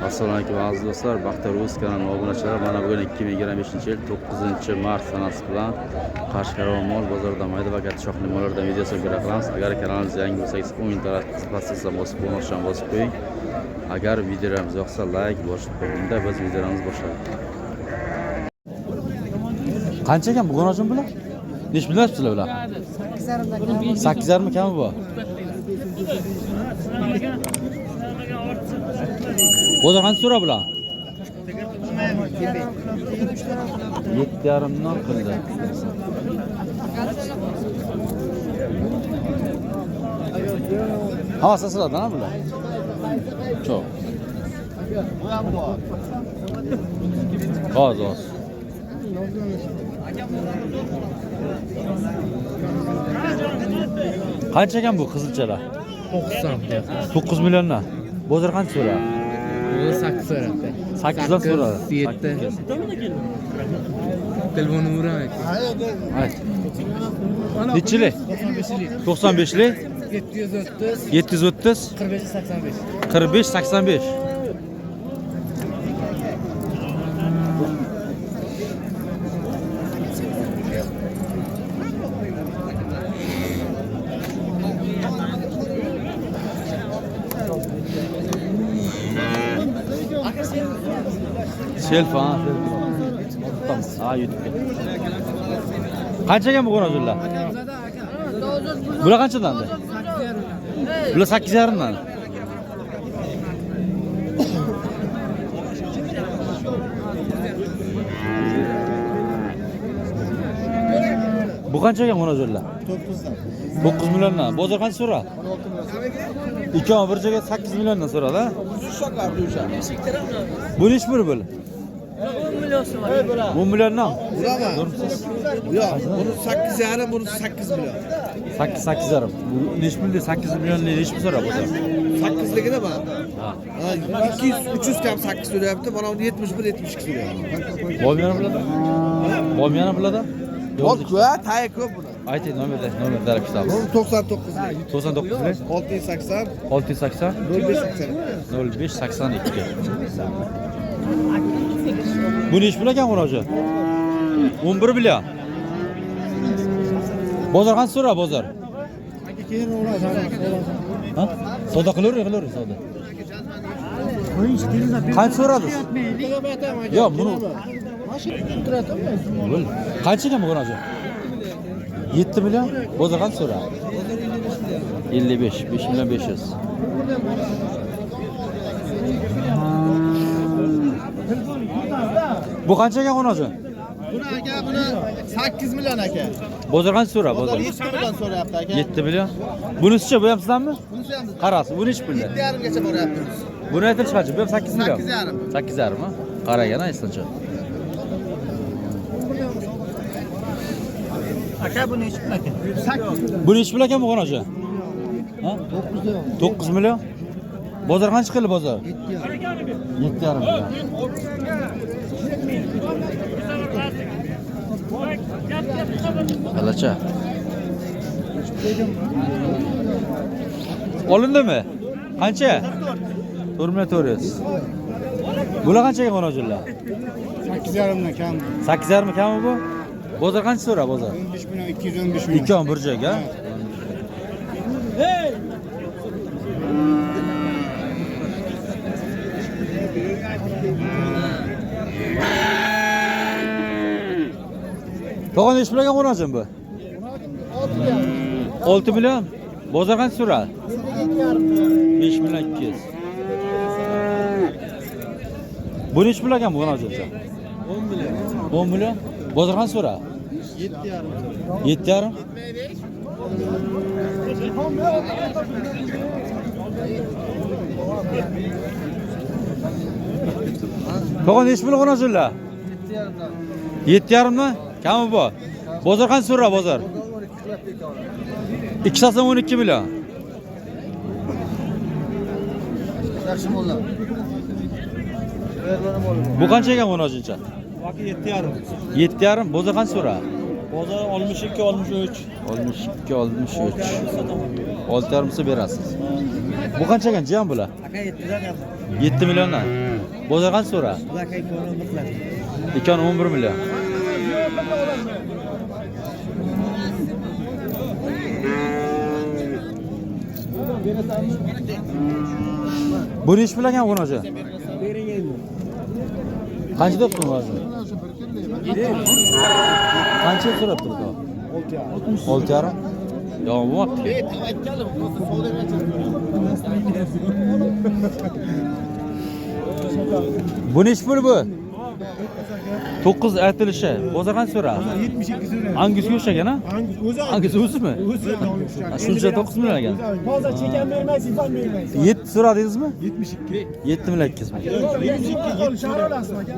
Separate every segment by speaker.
Speaker 1: Assalomu alaykum aziz do'stlar, Baxtiyor Rus kanalining obunachilari. Mana bugun 2025-yil 9-mart sanasi bilan Qashqadaryo mol bozorida mayda va katta shoxli mollardan video so'ngara qilamiz. Agar kanalimiz yangi bo'lsangiz, o'yinlar qiziqsa bosib qo'ymoqchiman, bosib qo'ying. Agar videolarimiz yoqsa like bosib qo'yingda biz videolarimizni boshlaymiz. Qancha ekan bugun hozir bular? Necha bilasizlar bular? 8.5 kami bor. Bozor qancha so'ra bular? 7.5dan qildi. Ha, saslardan bular. Çok. Az. Qancha ekan bu qizilchalar? 9 milliondan. Bozor qancha so'ra?
Speaker 2: 8 so'rabdi.
Speaker 1: 8 dan so'radi.
Speaker 2: 7. Telefonini uraman.
Speaker 1: Ayt. Nechilik? 95lik. 730. 45-85. Selfa. Ha, YouTube. Qancha ekan bu qo'nozlar? Bular qanchadan? Bular 8.5 dan. Bu qancha ekan qo'nozlar? 9 milliondan. Bozor qancha so'ra? 2 bir joyga 8 milliondan so'radi. Bu nech bir bo'l?
Speaker 3: 10 milyon so'radi.
Speaker 1: 10 milliondan.
Speaker 4: Yo'q, buni 8.5, buni 8 million.
Speaker 1: 8.5. Bu nech bildi 8 millionli nech so'ra bozor?
Speaker 4: 8ligida bor. Ha. 200-300 kam 8 so'rayapti, mana uni 71-72 so'rayapti.
Speaker 1: Bo'lmayana biladi? Bo'lmayana biladi?
Speaker 4: Yo'q, taya ko'p buni.
Speaker 1: Ayting nomerlar kitobimiz.
Speaker 4: 99.
Speaker 1: 99
Speaker 4: 680
Speaker 1: 680
Speaker 4: 0582.
Speaker 1: 0582. Bu nech pul ekan qo'noji? 11 million. Bozor qancha so'ra bozor? Ha? Savdo qilaver, savdo. Qancha so'radingiz? Yo'q, buni qancha ekan bu qo'noji? 7 million. Bozor qancha so'ra? 55, 5 million 500. Bu qancha ekan qo'noji?
Speaker 4: Buni aka, buni 8 million aka.
Speaker 1: Bozor qancha so'ra bozor?
Speaker 4: 7 million so'rayapti aka.
Speaker 1: 7 million. Bunisicha bu ham sizdanmi?
Speaker 4: Bunisi ham bizdan.
Speaker 1: Qarasi, bu nech pulda?
Speaker 4: 7.5 gacha boryapti.
Speaker 1: Buni aytilish qancha? Bu ham 8 million.
Speaker 4: 8.5.
Speaker 1: 8.5 mi? Qaragan aytsancha.
Speaker 3: Aka bu nech pul aka? 8.
Speaker 1: Bu nech pul ekan bu qo'noji? Ha? 9 million. Bozor qancha qildi bozor? 7.5 million. Qalacha. Olindimi? Qancha? 4.400. Bular qancha ekan qo'nojilar?
Speaker 4: 8.5 dan kam.
Speaker 1: 8.5 kami bu? Bozor qancha so'ra bozor?
Speaker 4: 15 million, 215 million.
Speaker 1: Ikki bir joyga. To'g'on ish bilan qo'najim bu. 6 million. Bozor qancha so'ra? 5 million 200. Bu nech pul ekan bu qo'najimcha?
Speaker 4: 10 million.
Speaker 1: 10 million. Bozor qancha so'ra?
Speaker 4: 7.5.
Speaker 1: 7.5. To'g'on ish bilan qo'najimlar? 7.5 dan. Kami bu? Bozor qancha so'ra bozor? 2.12 million.
Speaker 4: Yaxshi mollar.
Speaker 1: Bu qancha ekan qo'nojincha?
Speaker 3: Vaqti 7.5.
Speaker 1: 7.5. Bozor qancha so'ra?
Speaker 3: Bozor 62 63.
Speaker 1: 62 63. 6.5 berasiz. Bu qancha ekan jiyan bular?
Speaker 3: Aka 7'den yaptım.
Speaker 1: 7 milliondan. Bozor qancha so'ra? Ikon 11 million. Bu ish bilagan qo'nochi. Qancha debsiz hozir? Qancha so'rabdi bu? 6,5. Yo'q, bo'pti. Bu ish puli bu? 9 aytilishi. Bozor qancha so'ra?
Speaker 5: 72 so'ra.
Speaker 1: Angus yo'shagan ha?
Speaker 5: O'zi
Speaker 1: Angus o'zimi? Shuncha 9 million ekan.
Speaker 5: hozir chekan bermaysiz, ifon bermaysiz.
Speaker 1: 7 so'radingizmi?
Speaker 5: 72.
Speaker 1: 7 million 200 ming.
Speaker 5: 72 shahar olasizmi aka?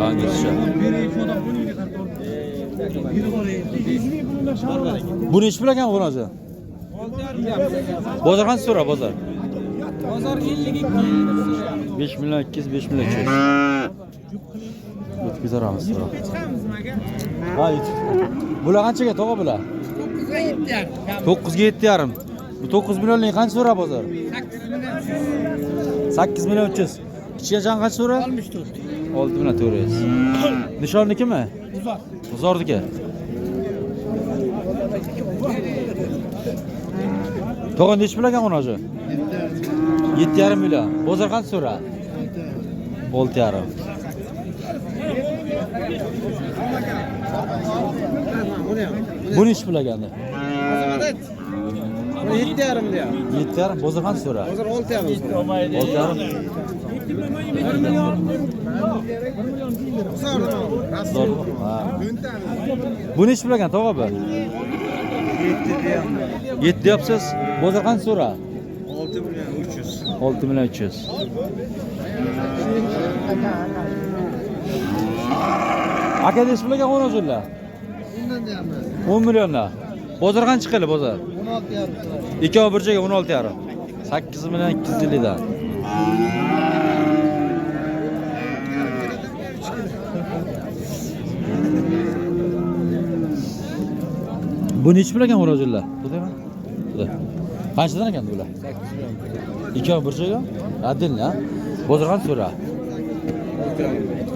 Speaker 1: Angus.
Speaker 5: Bu
Speaker 1: Buni ish bilagan qo'nochi. Bozor qancha so'ra bozor?
Speaker 3: Bozor 52.
Speaker 1: 5 million 200, 5 million 200. O'tkazaramiz so'ra. Ha, yetib. Bular qanchaga tog'a bular? 9 ga 7,5. Bu 9 millionlik qancha so'ra bozor? 8 million 300. Kichkina jon qancha so'ra?
Speaker 3: 64.
Speaker 1: 6 million 400. Nishonnikimi?
Speaker 3: Uzor.
Speaker 1: Uzorniki. Tog'a nech bilagan qo'nochi? 7,5 million. Bozor qancha so'ra? 6,5. Buni ish bilagandi.
Speaker 4: 7,5 diyor.
Speaker 1: 7,5 bozor qancha so'ra?
Speaker 4: Hozir 6,5 so'ra.
Speaker 1: 6,5. Ha. Buni ish bilagan tog'a bu. 7 deyapsiz. Bozor qancha so'ra?
Speaker 4: 6 million 300.
Speaker 1: 6 million 300. Aka ish bilagan qo'nochilar.
Speaker 4: Bundan deyapmiz.
Speaker 1: 10 millionlar. Bozor qancha chiqadi bozor?
Speaker 4: 16,5.
Speaker 1: Ikkovi bir joyga 16,5. 8 million 250 dan. Buni ish bilagan qo'nochilar. Budaymi? Buday. Qanchadan ekan bular? 8 million. Ikkovi bir joyga? Adilni, ha? Bozor qancha so'ra?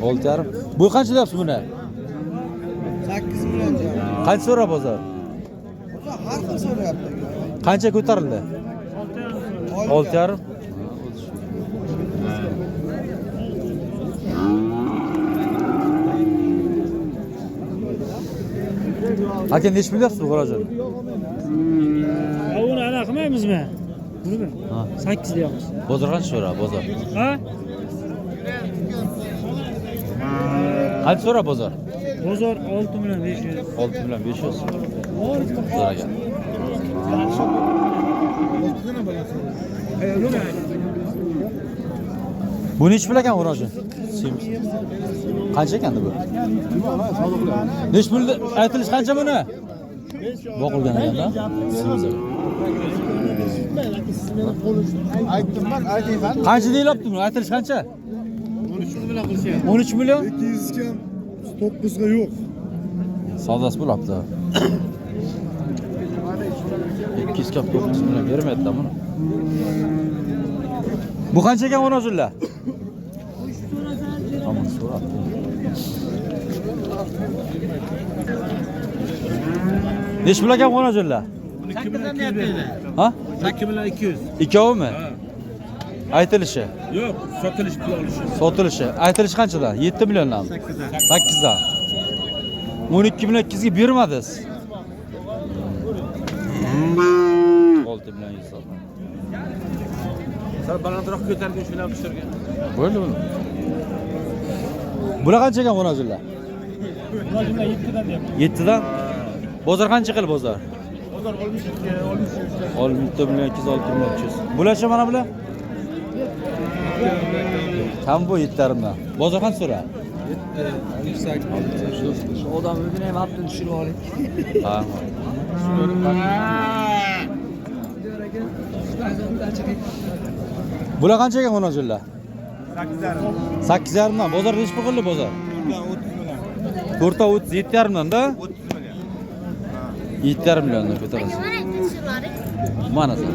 Speaker 1: 6,5. Bu qancha deyapsiz buni?
Speaker 4: 8 million diyor.
Speaker 1: Qancha so'ra bozor?
Speaker 4: Har xil so'rayapti.
Speaker 1: Qancha ko'tarildi? 6,5. Aka nech bilyapsiz bu qo'rajon?
Speaker 5: Uni ana qilmaymizmi? Bunimi?
Speaker 1: Ha.
Speaker 5: 8 deyapmiz.
Speaker 1: Bozor qancha so'ra bozor?
Speaker 5: Ha?
Speaker 1: Qancha so'ra bozor?
Speaker 5: Bozor 6 million 500.
Speaker 1: 6 million 500. So'ragan. Buni ish bilagan qo'rajon? Qancha ekandi bu? Nech pulda aytilish qancha buni? Boqilgan ekanda.
Speaker 4: Aytdim bak, aytayman.
Speaker 1: Qancha deyapti buni? Aytilish qancha?
Speaker 4: 13 million qilishyapti.
Speaker 1: 13 million?
Speaker 5: 200 kam 9 ga yo'q.
Speaker 1: Savdosi bo'lyapti. 200 kap 9 million bermayapti buni. Bu qancha ekan o'nozullar? Tamam, so'rabdi. Nech pul ekan o'nozullar?
Speaker 3: 8 dan aytdi.
Speaker 1: Ha?
Speaker 3: 8 million 200.
Speaker 1: Ikkovimi? Aytilishi.
Speaker 3: Yo'q, sotilish pul olishi.
Speaker 1: Sotilishi. Aytilishi qanchadan? 7 milliondan. 8 dan. 12 million 200 ga bermadingiz. 6 million 100 so'm.
Speaker 3: Sal balandroq ko'targan shuni pishirgan.
Speaker 1: Bo'ldi buni. Bular qancha ekan o'nozullar?
Speaker 5: Bozorda 7 dan deyapmiz.
Speaker 1: 7 dan. Bozor qancha qil bozor?
Speaker 5: Bozor 62, 63.
Speaker 1: 6 million 200, 6 million 300. Bularcha mana bular? Kam bu 7,5 dan. Bozor qancha so'ra?
Speaker 3: Shu odam o'zini ham hafta tushirib oling.
Speaker 1: Ha. Bular qancha ekan o'nozullar?
Speaker 5: 8,5.
Speaker 1: 8,5 dan. Bozor nech pul qildi bozor? 4 ta 30, 7,5 dan da?
Speaker 5: 30 million.
Speaker 1: 7,5 milliondan ko'tarasiz. Mana sen.